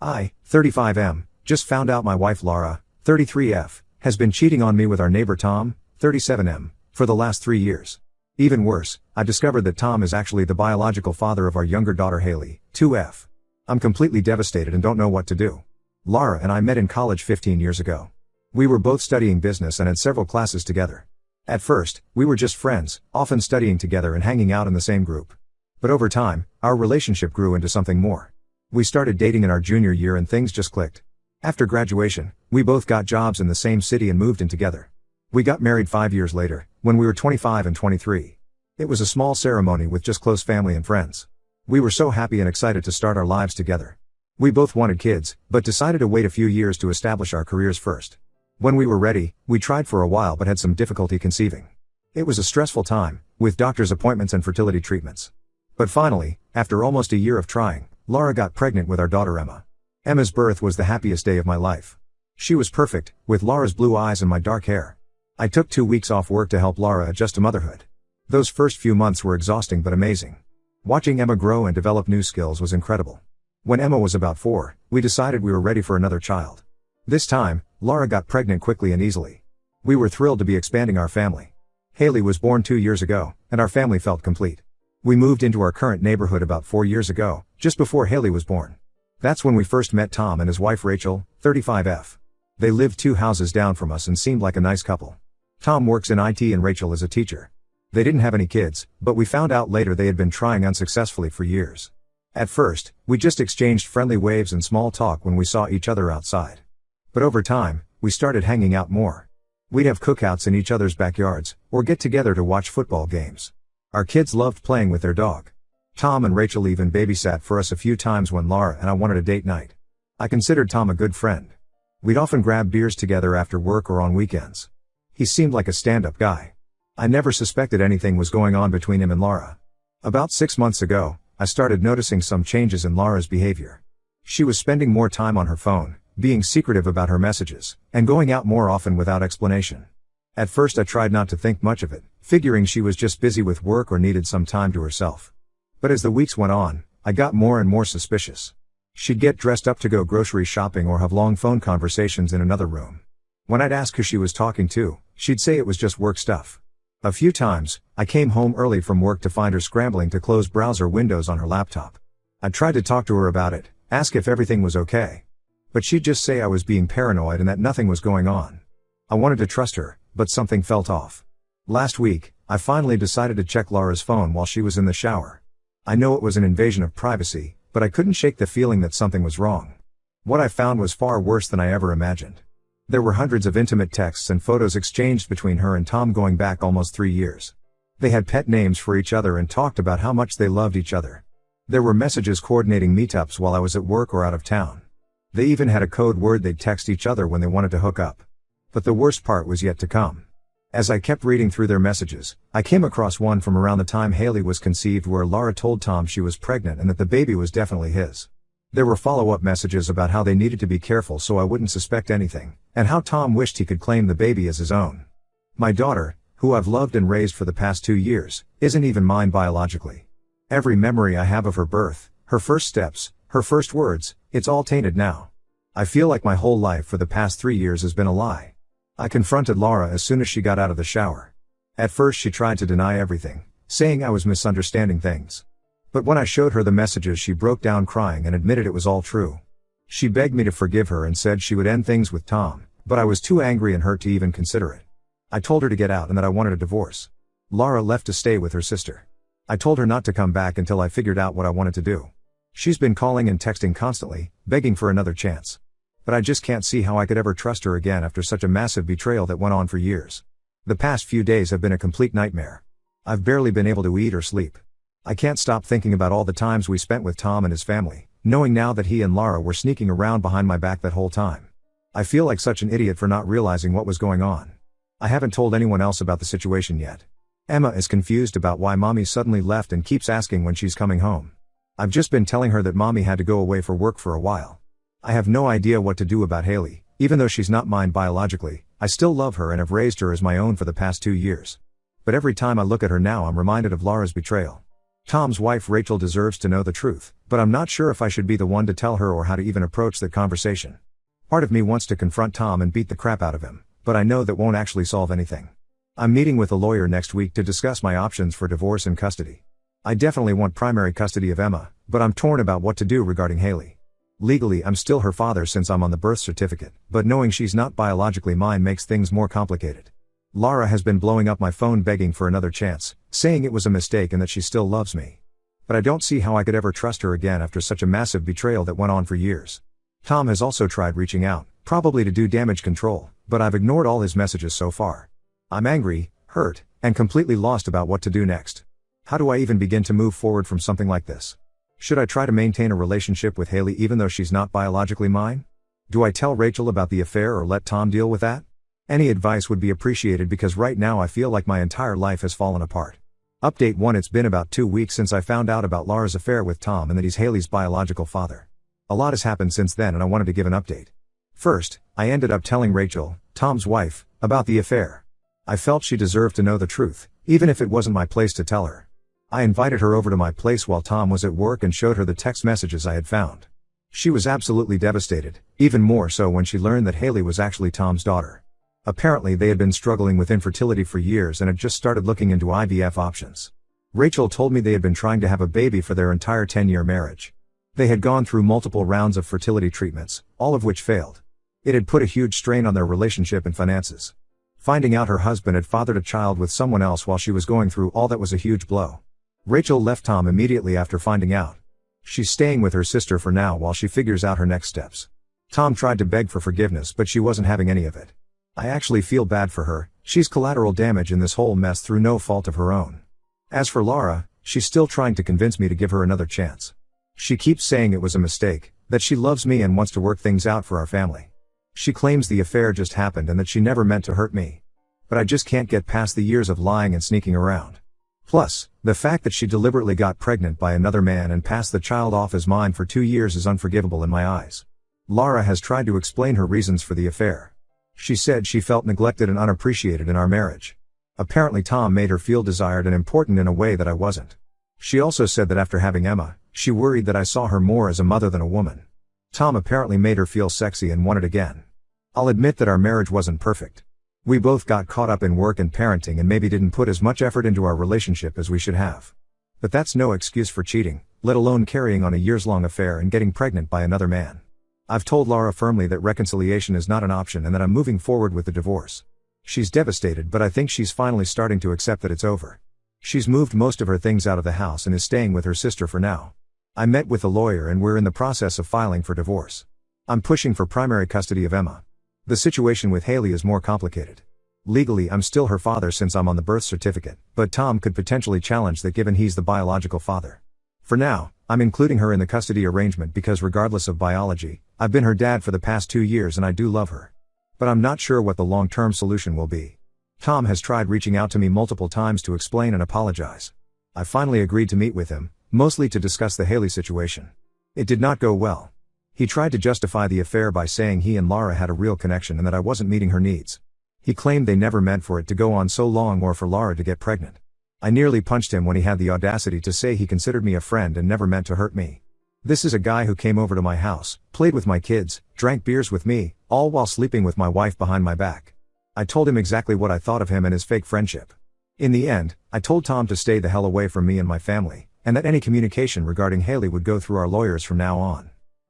I, 35M, just found out my wife Laura, 33F, has been cheating on me with our neighbor Tom, 37M, for the last 3 years. Even worse, I discovered that Tom is actually the biological father of our younger daughter Haley, 2F. I'm completely devastated and don't know what to do. Laura and I met in college 15 years ago. We were both studying business and had several classes together. At first, we were just friends, often studying together and hanging out in the same group. But over time, our relationship grew into something more. We started dating in our junior year and things just clicked. After graduation, we both got jobs in the same city and moved in together. We got married 5 years later, when we were 25 and 23. It was a small ceremony with just close family and friends. We were so happy and excited to start our lives together. We both wanted kids, but decided to wait a few years to establish our careers first. When we were ready, we tried for a while but had some difficulty conceiving. It was a stressful time, with doctor's appointments and fertility treatments. But finally, after almost a year of trying, Laura got pregnant with our daughter Emma. Emma's birth was the happiest day of my life. She was perfect, with Laura's blue eyes and my dark hair. I took 2 weeks off work to help Laura adjust to motherhood. Those first few months were exhausting but amazing. Watching Emma grow and develop new skills was incredible. When Emma was about 4, we decided we were ready for another child. This time, Laura got pregnant quickly and easily. We were thrilled to be expanding our family. Haley was born 2 years ago, and our family felt complete. We moved into our current neighborhood about 4 years ago, just before Haley was born. That's when we first met Tom and his wife Rachel, 35F. They lived 2 houses down from us and seemed like a nice couple. Tom works in IT and Rachel is a teacher. They didn't have any kids, but we found out later they had been trying unsuccessfully for years. At first, we just exchanged friendly waves and small talk when we saw each other outside. But over time, we started hanging out more. We'd have cookouts in each other's backyards, or get together to watch football games. Our kids loved playing with their dog. Tom and Rachel even babysat for us a few times when Laura and I wanted a date night. I considered Tom a good friend. We'd often grab beers together after work or on weekends. He seemed like a stand-up guy. I never suspected anything was going on between him and Laura. About 6 months ago, I started noticing some changes in Laura's behavior. She was spending more time on her phone, being secretive about her messages, and going out more often without explanation. At first I tried not to think much of it, figuring she was just busy with work or needed some time to herself. But as the weeks went on, I got more and more suspicious. She'd get dressed up to go grocery shopping or have long phone conversations in another room. When I'd ask who she was talking to, she'd say it was just work stuff. A few times, I came home early from work to find her scrambling to close browser windows on her laptop. I tried to talk to her about it, ask if everything was okay. But she'd just say I was being paranoid and that nothing was going on. I wanted to trust her, but something felt off. Last week, I finally decided to check Laura's phone while she was in the shower. I know it was an invasion of privacy, but I couldn't shake the feeling that something was wrong. What I found was far worse than I ever imagined. There were hundreds of intimate texts and photos exchanged between her and Tom going back almost 3 years. They had pet names for each other and talked about how much they loved each other. There were messages coordinating meetups while I was at work or out of town. They even had a code word they'd text each other when they wanted to hook up. But the worst part was yet to come. As I kept reading through their messages, I came across one from around the time Haley was conceived where Laura told Tom she was pregnant and that the baby was definitely his. There were follow-up messages about how they needed to be careful so I wouldn't suspect anything, and how Tom wished he could claim the baby as his own. My daughter, who I've loved and raised for the past 2 years, isn't even mine biologically. Every memory I have of her birth, her first steps, her first words, it's all tainted now. I feel like my whole life for the past 3 years has been a lie. I confronted Laura as soon as she got out of the shower. At first she tried to deny everything, saying I was misunderstanding things. But when I showed her the messages she broke down crying and admitted it was all true. She begged me to forgive her and said she would end things with Tom, but I was too angry and hurt to even consider it. I told her to get out and that I wanted a divorce. Laura left to stay with her sister. I told her not to come back until I figured out what I wanted to do. She's been calling and texting constantly, begging for another chance. But I just can't see how I could ever trust her again after such a massive betrayal that went on for years. The past few days have been a complete nightmare. I've barely been able to eat or sleep. I can't stop thinking about all the times we spent with Tom and his family, knowing now that he and Laura were sneaking around behind my back that whole time. I feel like such an idiot for not realizing what was going on. I haven't told anyone else about the situation yet. Emma is confused about why mommy suddenly left and keeps asking when she's coming home. I've just been telling her that mommy had to go away for work for a while. I have no idea what to do about Haley. Even though she's not mine biologically, I still love her and have raised her as my own for the past 2 years. But every time I look at her now I'm reminded of Laura's betrayal. Tom's wife Rachel deserves to know the truth, but I'm not sure if I should be the one to tell her or how to even approach the conversation. Part of me wants to confront Tom and beat the crap out of him, but I know that won't actually solve anything. I'm meeting with a lawyer next week to discuss my options for divorce and custody. I definitely want primary custody of Emma, but I'm torn about what to do regarding Haley. Legally, I'm still her father since I'm on the birth certificate, but knowing she's not biologically mine makes things more complicated. Lara has been blowing up my phone begging for another chance, saying it was a mistake and that she still loves me. But I don't see how I could ever trust her again after such a massive betrayal that went on for years. Tom has also tried reaching out, probably to do damage control, but I've ignored all his messages so far. I'm angry, hurt, and completely lost about what to do next. How do I even begin to move forward from something like this? Should I try to maintain a relationship with Haley even though she's not biologically mine? Do I tell Rachel about the affair or let Tom deal with that? Any advice would be appreciated because right now I feel like my entire life has fallen apart. Update 1: It's been about 2 weeks since I found out about Lara's affair with Tom and that he's Haley's biological father. A lot has happened since then and I wanted to give an update. First, I ended up telling Rachel, Tom's wife, about the affair. I felt she deserved to know the truth, even if it wasn't my place to tell her. I invited her over to my place while Tom was at work and showed her the text messages I had found. She was absolutely devastated, even more so when she learned that Haley was actually Tom's daughter. Apparently they had been struggling with infertility for years and had just started looking into IVF options. Rachel told me they had been trying to have a baby for their entire 10-year marriage. They had gone through multiple rounds of fertility treatments, all of which failed. It had put a huge strain on their relationship and finances. Finding out her husband had fathered a child with someone else while she was going through all that was a huge blow. Rachel left Tom immediately after finding out. She's staying with her sister for now while she figures out her next steps. Tom tried to beg for forgiveness but she wasn't having any of it. I actually feel bad for her, she's collateral damage in this whole mess through no fault of her own. As for Lara, she's still trying to convince me to give her another chance. She keeps saying it was a mistake, that she loves me and wants to work things out for our family. She claims the affair just happened and that she never meant to hurt me. But I just can't get past the years of lying and sneaking around. Plus, the fact that she deliberately got pregnant by another man and passed the child off as mine for 2 years is unforgivable in my eyes. Lara has tried to explain her reasons for the affair. She said she felt neglected and unappreciated in our marriage. Apparently Tom made her feel desired and important in a way that I wasn't. She also said that after having Emma, she worried that I saw her more as a mother than a woman. Tom apparently made her feel sexy and wanted again. I'll admit that our marriage wasn't perfect. We both got caught up in work and parenting and maybe didn't put as much effort into our relationship as we should have. But that's no excuse for cheating, let alone carrying on a years-long affair and getting pregnant by another man. I've told Lara firmly that reconciliation is not an option and that I'm moving forward with the divorce. She's devastated but I think she's finally starting to accept that it's over. She's moved most of her things out of the house and is staying with her sister for now. I met with a lawyer and we're in the process of filing for divorce. I'm pushing for primary custody of Emma. The situation with Haley is more complicated. Legally I'm still her father since I'm on the birth certificate, but Tom could potentially challenge that given he's the biological father. For now, I'm including her in the custody arrangement because regardless of biology, I've been her dad for the past 2 years and I do love her. But I'm not sure what the long-term solution will be. Tom has tried reaching out to me multiple times to explain and apologize. I finally agreed to meet with him, mostly to discuss the Haley situation. It did not go well. He tried to justify the affair by saying he and Lara had a real connection and that I wasn't meeting her needs. He claimed they never meant for it to go on so long or for Lara to get pregnant. I nearly punched him when he had the audacity to say he considered me a friend and never meant to hurt me. This is a guy who came over to my house, played with my kids, drank beers with me, all while sleeping with my wife behind my back. I told him exactly what I thought of him and his fake friendship. In the end, I told Tom to stay the hell away from me and my family, and that any communication regarding Haley would go through our lawyers from now on.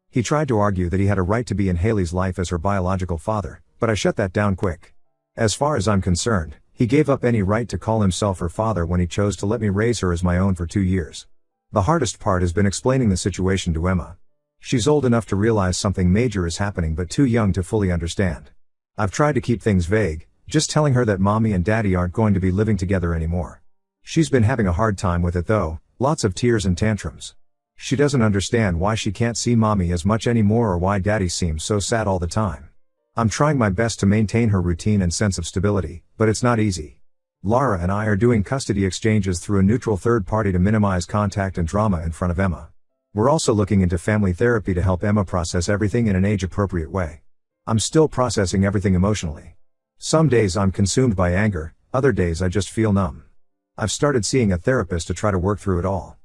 He tried to argue that he had a right to be in Haley's life as her biological father, but I shut that down quick. As far as I'm concerned, he gave up any right to call himself her father when he chose to let me raise her as my own for 2 years. The hardest part has been explaining the situation to Emma. She's old enough to realize something major is happening but too young to fully understand. I've tried to keep things vague, just telling her that mommy and daddy aren't going to be living together anymore. She's been having a hard time with it though, lots of tears and tantrums. She doesn't understand why she can't see mommy as much anymore or why daddy seems so sad all the time. I'm trying my best to maintain her routine and sense of stability, but it's not easy. Lara and I are doing custody exchanges through a neutral third party to minimize contact and drama in front of Emma. We're also looking into family therapy to help Emma process everything in an age-appropriate way. I'm still processing everything emotionally. Some days I'm consumed by anger, other days I just feel numb. I've started seeing a therapist to try to work through it all.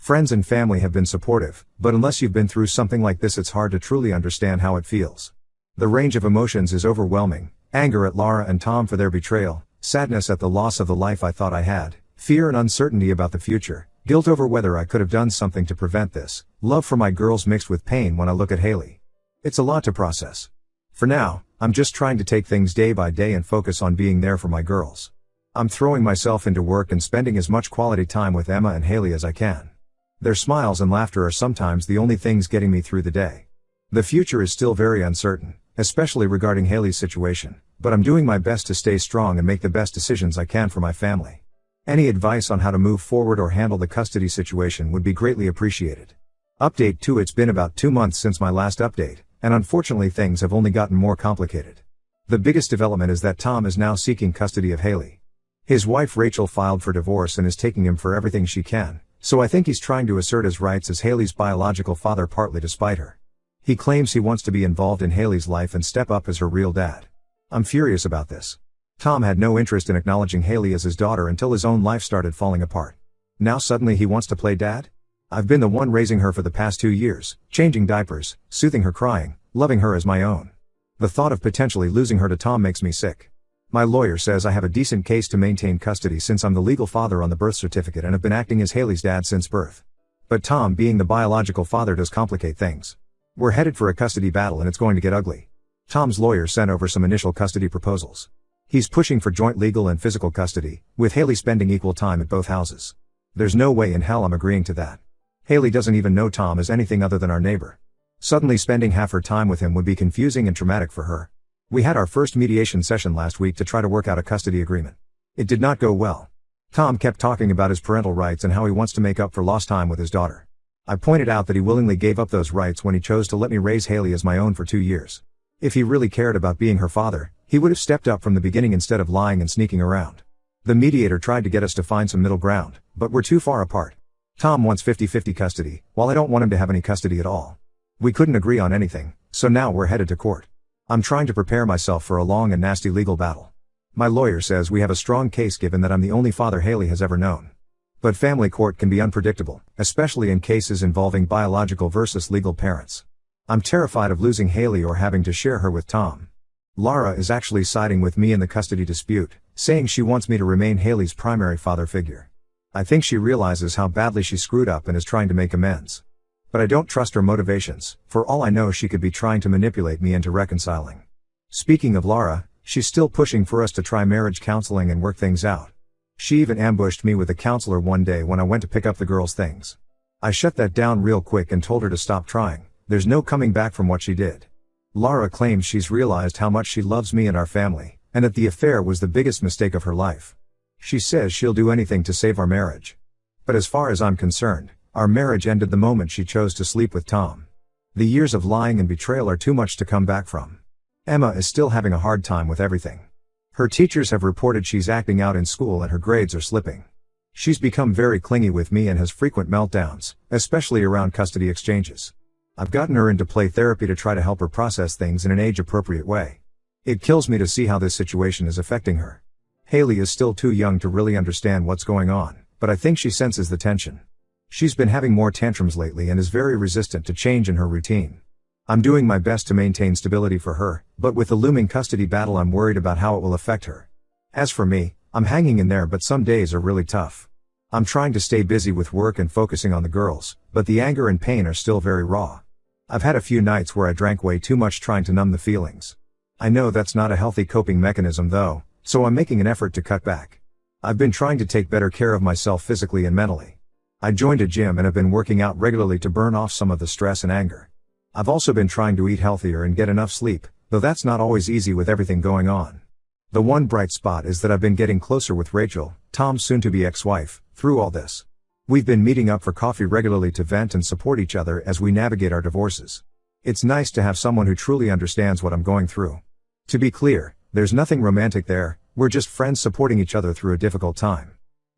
Friends and family have been supportive, but unless you've been through something like this, it's hard to truly understand how it feels. The range of emotions is overwhelming: anger at Lara and Tom for their betrayal, sadness at the loss of the life I thought I had, fear and uncertainty about the future, guilt over whether I could have done something to prevent this, love for my girls mixed with pain when I look at Haley. It's a lot to process. For now, I'm just trying to take things day by day and focus on being there for my girls. I'm throwing myself into work and spending as much quality time with Emma and Haley as I can. Their smiles and laughter are sometimes the only things getting me through the day. The future is still very uncertain, especially regarding Haley's situation, but I'm doing my best to stay strong and make the best decisions I can for my family. Any advice on how to move forward or handle the custody situation would be greatly appreciated. Update 2: It's been about 2 months since my last update, and unfortunately things have only gotten more complicated. The biggest development is that Tom is now seeking custody of Haley. His wife Rachel filed for divorce and is taking him for everything she can, so I think he's trying to assert his rights as Haley's biological father, partly to spite her. He claims he wants to be involved in Haley's life and step up as her real dad. I'm furious about this. Tom had no interest in acknowledging Haley as his daughter until his own life started falling apart. Now suddenly he wants to play dad? I've been the one raising her for the past 2 years, changing diapers, soothing her crying, loving her as my own. The thought of potentially losing her to Tom makes me sick. My lawyer says I have a decent case to maintain custody since I'm the legal father on the birth certificate and have been acting as Haley's dad since birth. But Tom being the biological father does complicate things. We're headed for a custody battle and it's going to get ugly. Tom's lawyer sent over some initial custody proposals. He's pushing for joint legal and physical custody, with Haley spending equal time at both houses. There's no way in hell I'm agreeing to that. Haley doesn't even know Tom as anything other than our neighbor. Suddenly spending half her time with him would be confusing and traumatic for her. We had our first mediation session last week to try to work out a custody agreement. It did not go well. Tom kept talking about his parental rights and how he wants to make up for lost time with his daughter. I pointed out that he willingly gave up those rights when he chose to let me raise Haley as my own for 2 years. If he really cared about being her father, he would have stepped up from the beginning instead of lying and sneaking around. The mediator tried to get us to find some middle ground, but we're too far apart. Tom wants 50-50 custody, while I don't want him to have any custody at all. We couldn't agree on anything, so now we're headed to court. I'm trying to prepare myself for a long and nasty legal battle. My lawyer says we have a strong case given that I'm the only father Haley has ever known. But family court can be unpredictable, especially in cases involving biological versus legal parents. I'm terrified of losing Haley or having to share her with Tom. Lara is actually siding with me in the custody dispute, saying she wants me to remain Haley's primary father figure. I think she realizes how badly she screwed up and is trying to make amends. But I don't trust her motivations. For all I know, she could be trying to manipulate me into reconciling. Speaking of Lara, she's still pushing for us to try marriage counseling and work things out. She even ambushed me with a counselor one day when I went to pick up the girls' things. I shut that down real quick and told her to stop trying. There's no coming back from what she did. Lara claims she's realized how much she loves me and our family, and that the affair was the biggest mistake of her life. She says she'll do anything to save our marriage. But as far as I'm concerned, our marriage ended the moment she chose to sleep with Tom. The years of lying and betrayal are too much to come back from. Emma is still having a hard time with everything. Her teachers have reported she's acting out in school and her grades are slipping. She's become very clingy with me and has frequent meltdowns, especially around custody exchanges. I've gotten her into play therapy to try to help her process things in an age-appropriate way. It kills me to see how this situation is affecting her. Haley is still too young to really understand what's going on, but I think she senses the tension. She's been having more tantrums lately and is very resistant to change in her routine. I'm doing my best to maintain stability for her, but with the looming custody battle I'm worried about how it will affect her. As for me, I'm hanging in there, but some days are really tough. I'm trying to stay busy with work and focusing on the girls, but the anger and pain are still very raw. I've had a few nights where I drank way too much trying to numb the feelings. I know that's not a healthy coping mechanism though, so I'm making an effort to cut back. I've been trying to take better care of myself physically and mentally. I joined a gym and have been working out regularly to burn off some of the stress and anger. I've also been trying to eat healthier and get enough sleep, though that's not always easy with everything going on. The one bright spot is that I've been getting closer with Rachel, Tom's soon-to-be ex-wife, through all this. We've been meeting up for coffee regularly to vent and support each other as we navigate our divorces. It's nice to have someone who truly understands what I'm going through. To be clear, there's nothing romantic there, we're just friends supporting each other through a difficult time.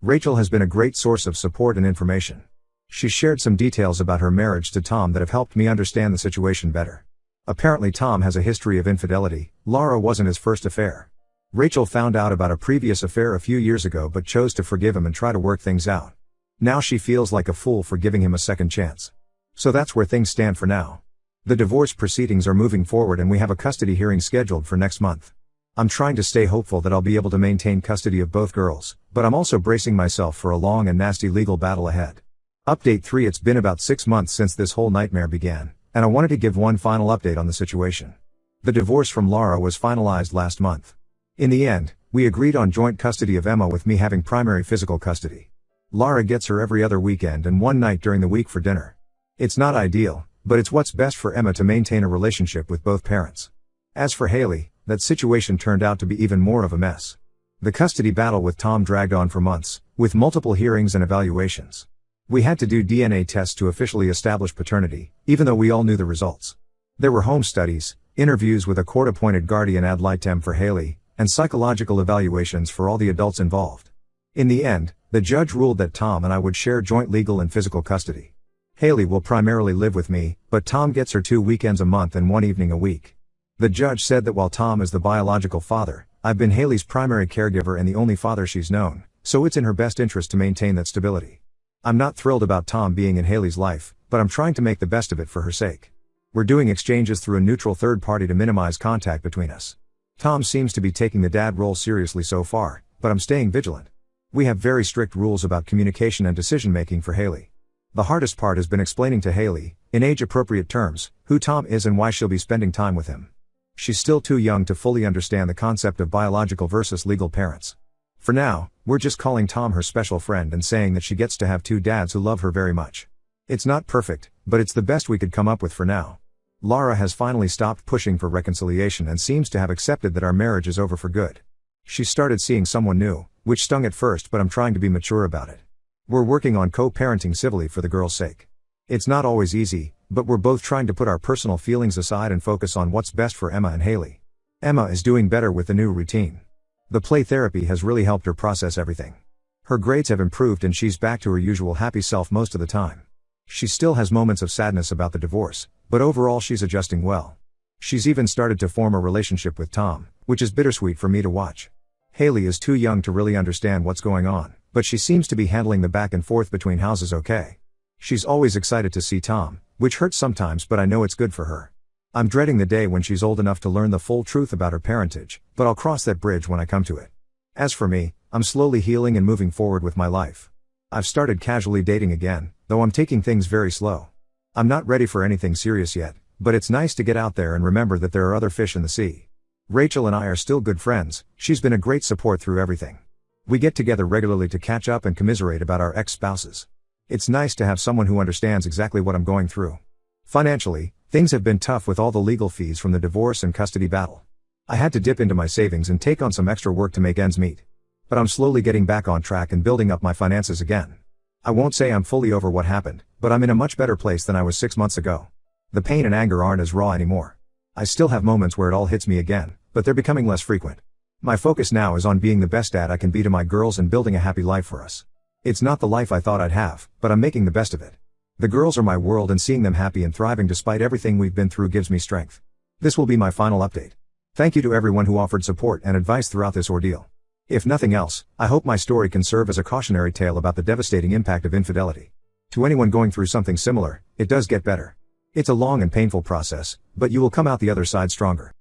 Rachel has been a great source of support and information. She shared some details about her marriage to Tom that have helped me understand the situation better. Apparently Tom has a history of infidelity. Lara wasn't his first affair. Rachel found out about a previous affair a few years ago but chose to forgive him and try to work things out. Now she feels like a fool for giving him a second chance. So that's where things stand for now. The divorce proceedings are moving forward and we have a custody hearing scheduled for next month. I'm trying to stay hopeful that I'll be able to maintain custody of both girls, but I'm also bracing myself for a long and nasty legal battle ahead. Update 3: It's been about 6 months since this whole nightmare began, and I wanted to give one final update on the situation. The divorce from Laura was finalized last month. In the end, we agreed on joint custody of Emma with me having primary physical custody. Laura gets her every other weekend and one night during the week for dinner. It's not ideal, but it's what's best for Emma to maintain a relationship with both parents. As for Haley, that situation turned out to be even more of a mess. The custody battle with Tom dragged on for months, with multiple hearings and evaluations. We had to do DNA tests to officially establish paternity, even though we all knew the results. There were home studies, interviews with a court-appointed guardian ad litem for Haley, and psychological evaluations for all the adults involved. In the end, the judge ruled that Tom and I would share joint legal and physical custody. Haley will primarily live with me, but Tom gets her 2 weekends a month and 1 evening a week. The judge said that while Tom is the biological father, I've been Haley's primary caregiver and the only father she's known, so it's in her best interest to maintain that stability. I'm not thrilled about Tom being in Haley's life, but I'm trying to make the best of it for her sake. We're doing exchanges through a neutral third party to minimize contact between us. Tom seems to be taking the dad role seriously so far, but I'm staying vigilant. We have very strict rules about communication and decision making for Haley. The hardest part has been explaining to Haley, in age-appropriate terms, who Tom is and why she'll be spending time with him. She's still too young to fully understand the concept of biological versus legal parents. For now, we're just calling Tom her special friend and saying that she gets to have 2 dads who love her very much. It's not perfect, but it's the best we could come up with for now. Laura has finally stopped pushing for reconciliation and seems to have accepted that our marriage is over for good. She started seeing someone new, which stung at first, but I'm trying to be mature about it. We're working on co-parenting civilly for the girl's sake. It's not always easy, but we're both trying to put our personal feelings aside and focus on what's best for Emma and Haley. Emma is doing better with the new routine. The play therapy has really helped her process everything. Her grades have improved and she's back to her usual happy self most of the time. She still has moments of sadness about the divorce, but overall she's adjusting well. She's even started to form a relationship with Tom, which is bittersweet for me to watch. Haley is too young to really understand what's going on, but she seems to be handling the back and forth between houses okay. She's always excited to see Tom, which hurts sometimes, but I know it's good for her. I'm dreading the day when she's old enough to learn the full truth about her parentage, but I'll cross that bridge when I come to it. As for me, I'm slowly healing and moving forward with my life. I've started casually dating again, though I'm taking things very slow. I'm not ready for anything serious yet, but it's nice to get out there and remember that there are other fish in the sea. Rachel and I are still good friends. She's been a great support through everything. We get together regularly to catch up and commiserate about our ex-spouses. It's nice to have someone who understands exactly what I'm going through. Financially, things have been tough with all the legal fees from the divorce and custody battle. I had to dip into my savings and take on some extra work to make ends meet. But I'm slowly getting back on track and building up my finances again. I won't say I'm fully over what happened, but I'm in a much better place than I was 6 months ago. The pain and anger aren't as raw anymore. I still have moments where it all hits me again, but they're becoming less frequent. My focus now is on being the best dad I can be to my girls and building a happy life for us. It's not the life I thought I'd have, but I'm making the best of it. The girls are my world and seeing them happy and thriving despite everything we've been through gives me strength. This will be my final update. Thank you to everyone who offered support and advice throughout this ordeal. If nothing else, I hope my story can serve as a cautionary tale about the devastating impact of infidelity. To anyone going through something similar, it does get better. It's a long and painful process, but you will come out the other side stronger.